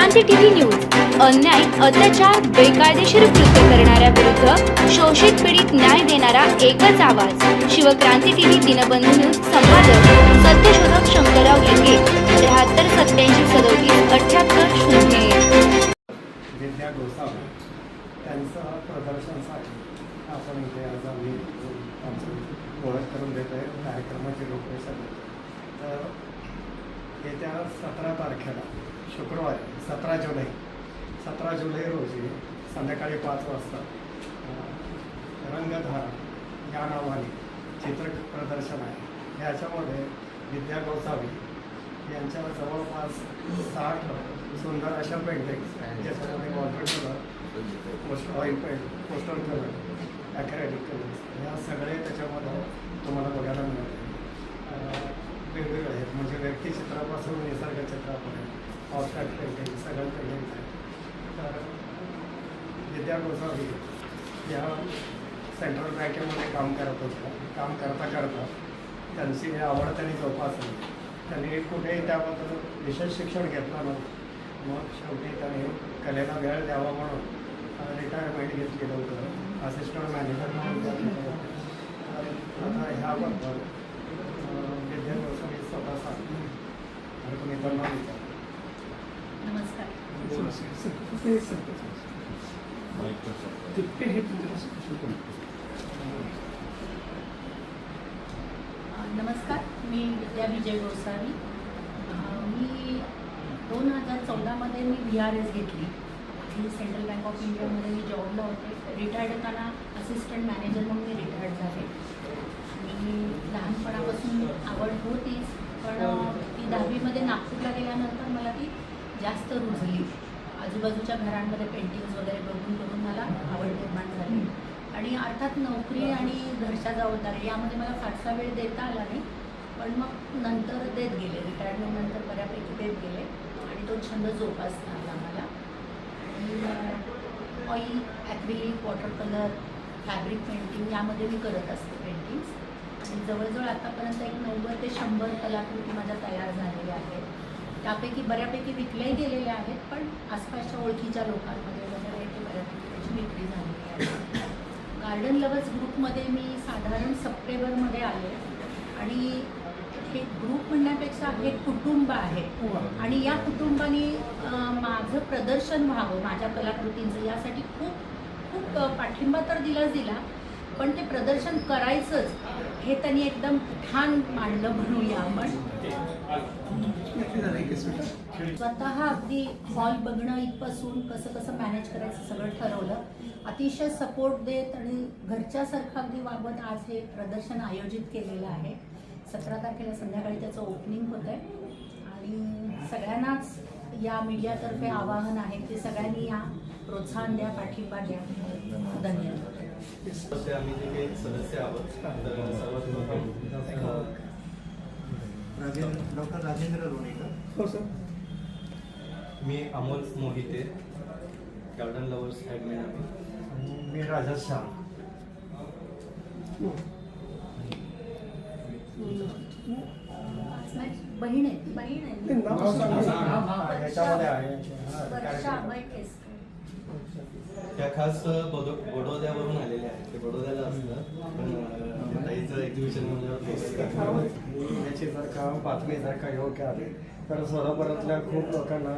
Shivkranti TV news अन्याय, अत्याचार, बेकायदेशीर कृत्य करणाऱ्या विरुद्ध शोषित पीडित न्याय देणारा एकच आवाज. Shivkranti TV Dinbandhu news. संपादक सत्यशोधक शंकरराव लिंगे. 73 87 37 78 0. विद्या गोसावी त्यांचं प्रदर्शनासाठी आपण इथे आज आम्ही आमचं ओळख करून देतो आहे. कार्यक्रमाची रूपरेषा देतो. तर येत्या 17 तारखेला शुक्रवारी 17 जुलै रोजी संध्याकाळी 5 वाजता रंगधारा या नावाने चित्र प्रदर्शन आहे. याच्यामध्ये विद्या गोसावी यांच्या जवळपास 60 सुंदर अशा पेंटिंग्स, ज्याच्यामध्ये water colour, oil paint, poster colour, acrylic colours ह्या सगळे त्याच्यामध्ये तुम्हाला बघायला मिळते. वेगवेगळे आहेत, म्हणजे व्यक्तिचित्रापासून निसर्गचित्रापर्यंत ऑब्स्ट्रॅक्ट पेंटिंग सगळं पेंटिंग आहे. तर विद्या गोसावी या सेंट्रल बँकेमध्ये काम करत होत्या. काम करता त्यांची आवड त्यांनी जोपासली. त्यांनी कुठेही त्याबद्दल विशेष शिक्षण घेतलं नव्हतं. मग शेवटी त्यांनी कलेला वेळ द्यावा म्हणून रिटायरमेंट घेतलेलं होतं. असिस्टंट मॅनेजर म्हणून आता ह्याबद्दल विद्या गोसावी स्वतः सांगतो आणि तुम्ही त्यांना विचार. नमस्कार. नमस्कार, मी विद्या विजय गोसावी. मी 2014मध्ये मी VRS घेतली आणि सेंट्रल बँक ऑफ इंडियामध्ये मी जॉबला होते. रिटायर्ड होताना असिस्टंट मॅनेजर म्हणून मी रिटायर्ड झाले. मी लहानपणापासून आवड होतीच, पण ती 10वीमध्ये नागपूरला गेल्यानंतर मला ती जास्त रुजली. आजूबाजूच्या घरांमध्ये पेंटिंग्स वगैरे बघून मला आवड निर्माण झाली. आणि अर्थात नोकरी आणि घरच्या जबाबदारी यामध्ये मला फारसा वेळ देता आला नाही, पण मग नंतर देत गेले. रिटायरमेंटनंतर बऱ्यापैकी देत गेले आणि तो छंद जोपासता आला मला. आणि oil, acrylic, water colour, fabric painting यामध्ये मी करत असते पेंटिंग्स. आणि जवळजवळ आतापर्यंत एक 90 ते 100 कलाकृती माझ्या तयार झालेल्या आहेत. त्यापैकी बऱ्यापैकी विकल्याही गेलेल्या आहेत, पण आसपासच्या ओळखीच्या लोकांमध्ये वगैरे ते बऱ्यापैकी त्याची विक्री झालेली आहे. गार्डन लवर्स ग्रुपमध्ये मी साधारण सप्टेंबरमध्ये आले आणि हे ग्रुप म्हणण्यापेक्षा हे कुटुंब आहे. आणि या कुटुंबाने माझं प्रदर्शन व्हावं, माझ्या कलाकृतींचं, यासाठी खूप खूप पाठिंबा तर दिला, पण ते प्रदर्शन करायचंच हे त्यांनी एकदम ठाण मांडलं म्हणूया आपण. स्वतः अगदी हॉल बघणं इथपासून कसं मॅनेज करायचं सगळं ठरवलं. अतिशय सपोर्ट देत आणि घरच्यासारखं अगदी वागत आज हे प्रदर्शन आयोजित केलेलं आहे. 17 तारखेला संध्याकाळी त्याचं ओपनिंग होतं आहे. आणि सगळ्यांनाच या मीडियातर्फे आवाहन आहे की सगळ्यांनी या प्रोत्साहन द्या, पाठिंबा द्या. धन्यवाद. आम्ही जे काही सदस्य आहोत, सर्वात डॉक्टर राजेंद्र लोणीकर. हो सर. मी Amol Mohite, garden lovers admin आहे. मी राजेश शाह. बहीण आहे. याच्यामध्ये आहे. त्या खास बडोद्यावरून आलेले आहेत. ते बडोद्याला असतं, पण ताईचं एक्झिबिशन म्हणल्यावर याची जर का बातमी जर का योग्य आली तर सोलापुरातल्या खूप लोकांना